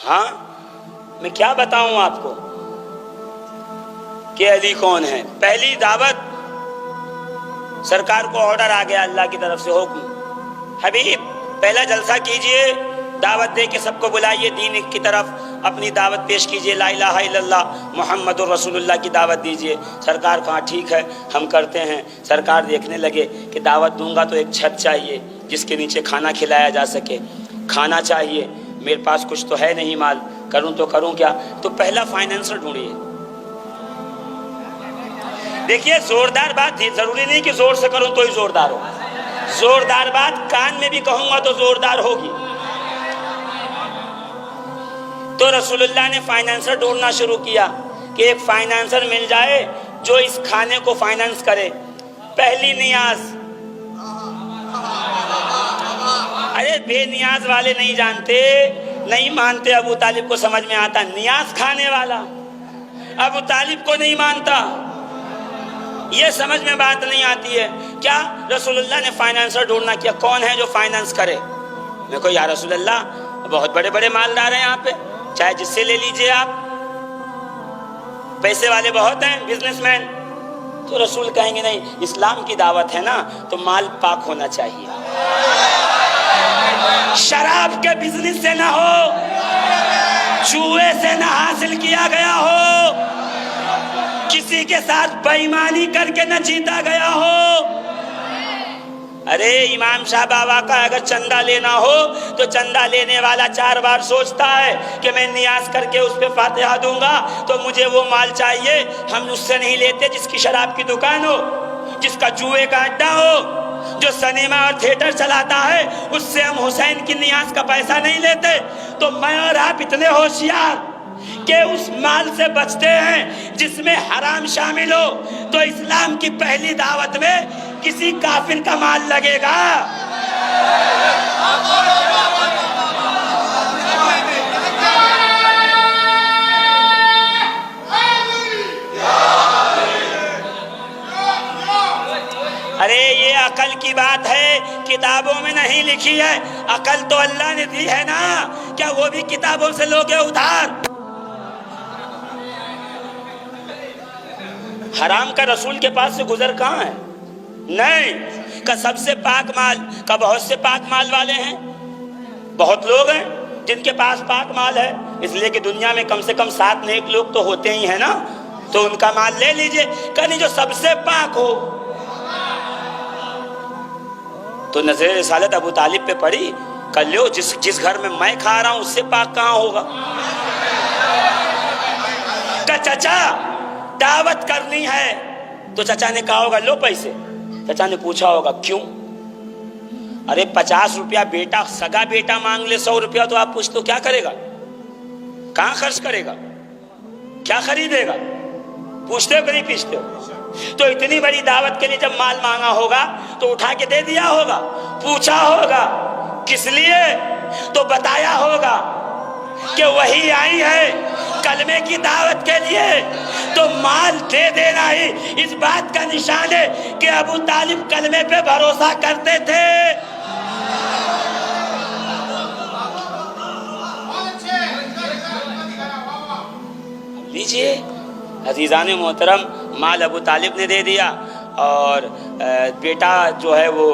हाँ, मैं क्या बताऊं आपको कि अली कौन है। पहली दावत, सरकार को ऑर्डर आ गया अल्लाह की तरफ से, हुक्म, हबीब पहला जलसा कीजिए, दावत दे के सबको बुलाइए दीन की तरफ, अपनी दावत पेश कीजिए, ला इलाहा इल्लल्लाह मुहम्मदुर रसूलुल्लाह की दावत दीजिए। सरकार कहा ठीक है हम करते हैं। सरकार देखने लगे कि दावत दूंगा तो एक छत चाहिए जिसके नीचे खाना खिलाया जा सके, खाना चाहिए, मेरे पास कुछ तो है नहीं माल, करूं तो करूं क्या। तो पहला फाइनेंसर ढूंढिए। देखिए जोरदार बात थी, जरूरी नहीं कि जोर से करूं तो ही जोरदार हो, जोरदार बात कान में भी कहूंगा तो जोरदार होगी। तो रसूलुल्लाह ने फाइनेंसर ढूंढना शुरू किया कि एक फाइनेंसर मिल जाए जो इस खाने को फाइनेंस करे। पहली नियाज, अरे बेनियाज वाले नहीं जानते, नहीं मानते, अबू तालिब को समझ में आता, नियाज खाने वाला अबू तालिब को नहीं मानता, ये समझ में बात नहीं आती है। क्या रसूलुल्लाह ने फाइनेंसर ढूंढना किया, कौन है जो फाइनेंस करे। मैं को या रसूलुल्लाह बहुत बड़े बड़े मालदार हैं यहाँ पे, चाहे जिससे ले लीजिए आप, पैसे वाले बहुत हैं, बिजनेसमैन। तो रसूल कहेंगे नहीं, इस्लाम की दावत है ना तो माल पाक होना चाहिए, शराब के बिजनेस से ना हो, जुए से ना हासिल किया गया हो, किसी के साथ बेईमानी करके न जीता गया हो। अरे इमाम शाह बाबा का अगर चंदा लेना हो तो चंदा लेने वाला 4 बार सोचता है कि मैं नियाज करके उस पे फातिहा दूंगा तो मुझे वो माल चाहिए। हम उससे नहीं लेते जिसकी शराब की दुकान हो, जिसका जुए का अड्डा हो, जो सिनेमा और थिएटर चलाता है, उससे हम हुसैन की नियाज का पैसा नहीं लेते। तो मैं और आप इतने होशियार कि उस माल से बचते हैं जिसमें हराम शामिल हो। तो इस्लाम की पहली दावत में किसी काफिर का माल लगेगा। अरे ये अकल की बात है, किताबों में नहीं लिखी है, अकल तो अल्लाह ने दी है ना, क्या वो भी किताबों से लोगे उधार। हराम का रसूल के पास से गुजर कहाँ है, नहीं का सबसे पाक माल का, बहुत से पाक माल वाले हैं, बहुत लोग हैं जिनके पास पाक माल है, इसलिए कि दुनिया में कम से कम 7 नेक लोग तो होते ही हैं ना, तो उनका माल ले लीजिए। कहीं जो सबसे पाक हो। तो नजर रिसालत अबू तालिब पे पड़ी, कर लो, जिस घर में मैं खा रहा हूं उससे पाक कहाँ होगा। का चचा दावत करनी है तो चचा ने कहा होगा लो पैसे, चचा ने पूछा होगा क्यों। अरे 50 रुपया बेटा, सगा बेटा मांग ले 100 रुपया तो आप पूछ तो क्या करेगा, कहाँ खर्च करेगा, क्या खरीदेगा, पूछते हो कि नहीं पूछते हो। तो इतनी बड़ी दावत के लिए जब माल मांगा होगा तो उठा के दे दिया होगा, पूछा होगा किस लिए, तो बताया होगा कि वही आई है कलमे की दावत के लिए, तो माल दे देना ही इस बात का निशान है कि अबू तालिब कलमे पे भरोसा करते थे। लीजिए अजीज़ान मोहतरम, माल अबू तालिब ने दे दिया और बेटा जो है वो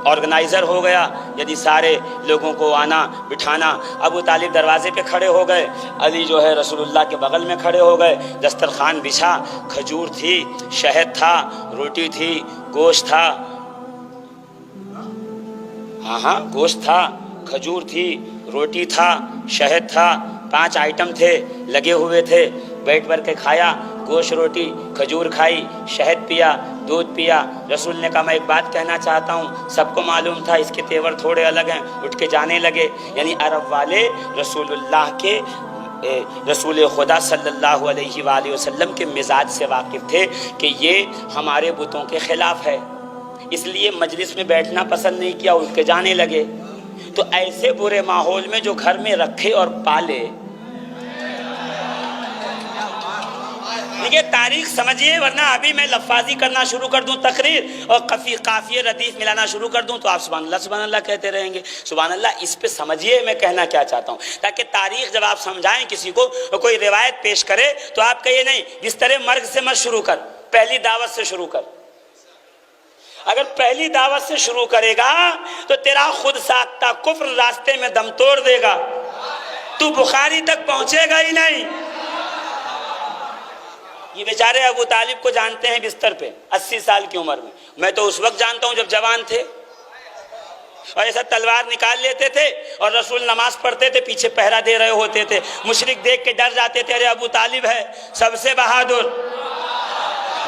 ऑर्गेनाइज़र हो गया, यदि सारे लोगों को आना बिठाना। अबू तालिब दरवाजे पे खड़े हो गए, अली जो है रसूलुल्लाह के बगल में खड़े हो गए, दस्तरखान बिछा, खजूर थी, शहद था, रोटी थी, गोश्त था, हाँ गोश्त था, खजूर थी, रोटी था, शहद था, 5 आइटम थे, लगे हुए थे, बैठ कर के खाया, गोश्त रोटी खजूर खाई, शहद पिया, दूध पिया। रसूल ने कहा मैं एक बात कहना चाहता हूँ, सबको मालूम था इसके तेवर थोड़े अलग हैं, उठ के जाने लगे। यानी अरब वाले रसूलुल्लाह के रसूल खुदा सल्लल्लाहु अलैहि वसल्लम के मिजाज से वाकिफ़ थे कि ये हमारे बुतों के ख़िलाफ़ है, इसलिए मजलिस में बैठना पसंद नहीं किया, उठ के जाने लगे। तो ऐसे बुरे माहौल में जो घर में रखे और पाले, ये तारीख समझिए, वरना अभी मैं लफाजी करना शुरू कर दूं तकरीर और काफिये रदीफ मिलाना शुरू कर दूं तो आप सुभान अल्लाह कहते रहेंगे। सुभान अल्लाह, इस पे समझिए मैं कहना क्या चाहता हूं, ताकि तारीख जब आप समझाएं किसी को, कोई रिवायत पेश करे तो आप कहिए नहीं जिस तरह मर्ग से मत शुरू कर, पहली दावत से शुरू कर। अगर पहली दावत से शुरू करेगा तो तेरा खुद साख्ता कुफ्र रास्ते में दम तोड़ देगा, तू बुखारी तक पहुंचेगा ही नहीं। ये बेचारे अबू तालिब को जानते हैं बिस्तर पे 80 साल की उम्र में, मैं तो उस वक्त जानता हूं जब जवान थे, और ऐसा तलवार निकाल लेते थे और रसूल नमाज पढ़ते थे, पीछे पहरा दे रहे होते थे, मुशरिक देख के डर जाते थे, अरे अबू तालिब है सबसे बहादुर,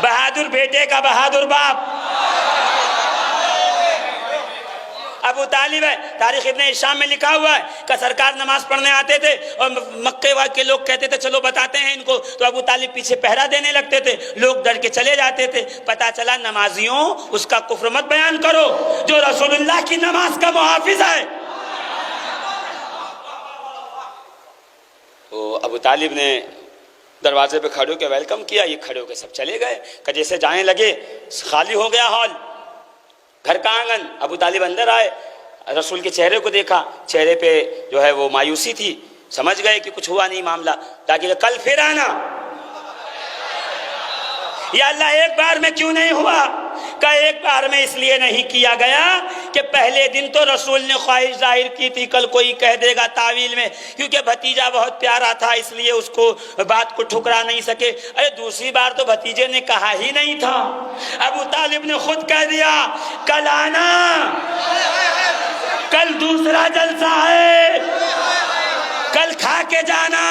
बहादुर बेटे का बहादुर बाप अबू तालिब है। तारीख इब्ने हिशाम में लिखा हुआ है कि सरकार नमाज पढ़ने आते थे और मक्के के लोग कहते थे चलो बताते हैं इनको, तो अबू तालिब पीछे पहरा देने लगते थे, लोग डर के चले जाते थे। पता चला नमाजियों उसका कुफ्र मत बयान करो जो रसूलुल्लाह की नमाज का मुहाफिज है। तो अबू तालिब ने दरवाजे पे खड़े होकर वेलकम किया, ये खड़े होकर सब चले गए, कि जैसे जाने लगे खाली हो गया हॉल, घर का आंगन। अबू तालिब अंदर आए, रसूल के चेहरे को देखा, चेहरे पे जो है वो मायूसी थी, समझ गए कि कुछ हुआ नहीं मामला, ताकि कल फिर आना। या अल्लाह एक बार में क्यों नहीं हुआ? का एक बार में इसलिए नहीं किया गया कि पहले दिन तो रसूल ने ख्वाहिश जाहिर की थी, कल कोई कह देगा तावील में, क्योंकि भतीजा बहुत प्यारा था इसलिए उसको बात को ठुकरा नहीं सके। अरे दूसरी बार तो भतीजे ने कहा ही नहीं था, अबू तालिब ने खुद कह दिया कल आना, कल दूसरा जलसा है, कल खा के जाना।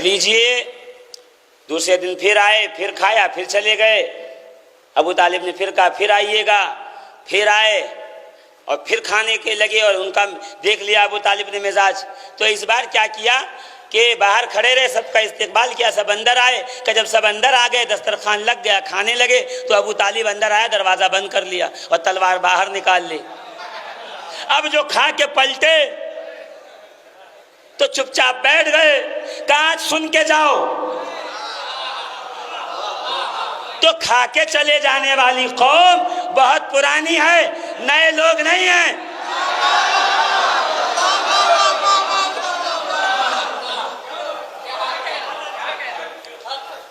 लीजिए, दूसरे दिन फिर आए, फिर खाया, फिर चले गए। अबू तालिब ने फिर कहा फिर आइएगा, फिर आए और फिर खाने के लगे, और उनका देख लिया अबू तालिब ने मिजाज। तो इस बार क्या किया कि बाहर खड़े रहे, सबका इस्तेकबाल किया, सब अंदर आए। कि जब सब अंदर आ गए, दस्तरखान लग गया, खाने लगे, तो अबू तालिब अंदर आया, दरवाजा बंद कर लिया और तलवार बाहर निकाल ली। अब जो खा के पलटे तो चुपचाप बैठ गए, कहा सुन के जाओ। तो खा के चले जाने वाली कौम बहुत पुरानी है, नए लोग नहीं हैं।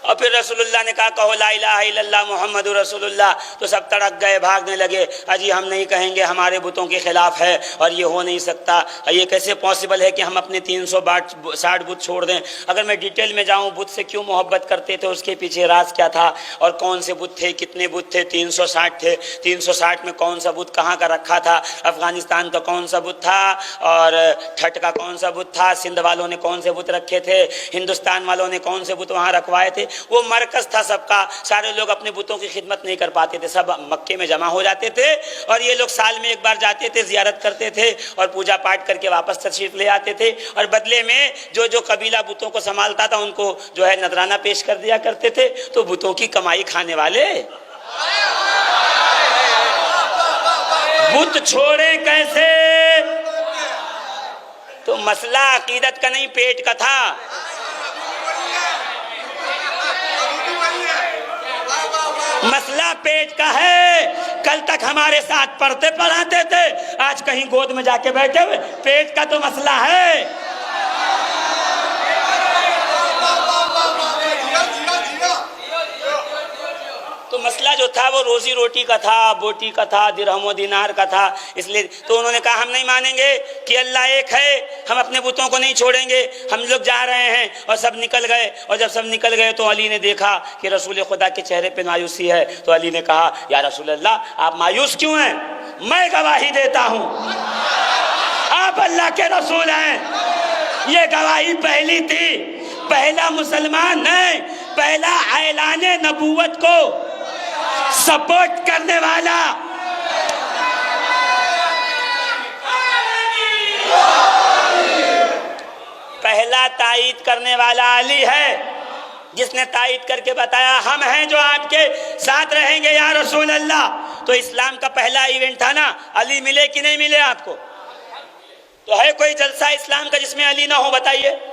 और फिर रसूलुल्लाह ने कहा कहो ला इलाहा इल्लल्लाह मुहम्मदुर रसूलुल्लाह। तो सब तड़क गए, भागने लगे, अजी हम नहीं कहेंगे, हमारे बुतों के खिलाफ है और ये हो नहीं सकता, ये कैसे पॉसिबल है कि हम अपने 360 बुत छोड़ दें। अगर मैं डिटेल में जाऊं बुत से क्यों मोहब्बत करते थे, उसके पीछे राज क्या था और कौन से बुत थे, कितने बुत थे? 360 थे। 360 में कौन सा बुत कहाँ का रखा था? अफगानिस्तान का कौन सा बुत था और ठट का कौन सा बुत था? सिंध वालों ने कौन से बुत रखे थे? हिंदुस्तान वालों ने कौन से बुत वहाँ रखवाए थे? वो मरकज था सबका। सारे लोग अपने बुतों की खिदमत नहीं कर पाते थे, सब मक्के में जमा हो जाते थे और ये लोग साल में एक बार जाते थे, जियारत करते थे और पूजा पाठ करके वापस तशरीफ ले आते थे। और बदले में जो जो कबीला बुतों को संभालता था उनको जो है नजराना पेश कर दिया करते थे। तो बुतों की कमाई खाने वाले बुत छोड़े कैसे? तो मसला अकीदत का नहीं, पेट का था। मसला पेट का है। कल तक हमारे साथ पढ़ते पढ़ाते थे, आज कहीं गोद में जाके बैठे हुए। पेट का तो मसला है। तो मसला जो था वो रोजी रोटी का था, बोटी का था, दिरहम दिनार का था। इसलिए तो उन्होंने कहा हम नहीं मानेंगे कि अल्लाह एक है, हम अपने बुतों को नहीं छोड़ेंगे, हम लोग जा रहे हैं। और सब निकल गए। और जब सब निकल गए तो अली ने देखा कि रसूल खुदा के चेहरे पे मायूसी है। तो अली ने कहा या रसूल अल्लाह आप मायूस क्यों हैं? मैं गवाही देता हूँ आप अल्लाह के रसूल हैं। ये गवाही पहली थी, पहला मुसलमान नहीं, पहला ऐलाने नबूवत को सपोर्ट करने वाला पहला तायीद करने वाला अली है। जिसने तायद करके बताया हम हैं जो आपके साथ रहेंगे या रसूल अल्लाह। तो इस्लाम का पहला इवेंट था ना, अली मिले कि नहीं मिले आपको? तो है कोई जलसा इस्लाम का जिसमें अली ना हो? बताइए।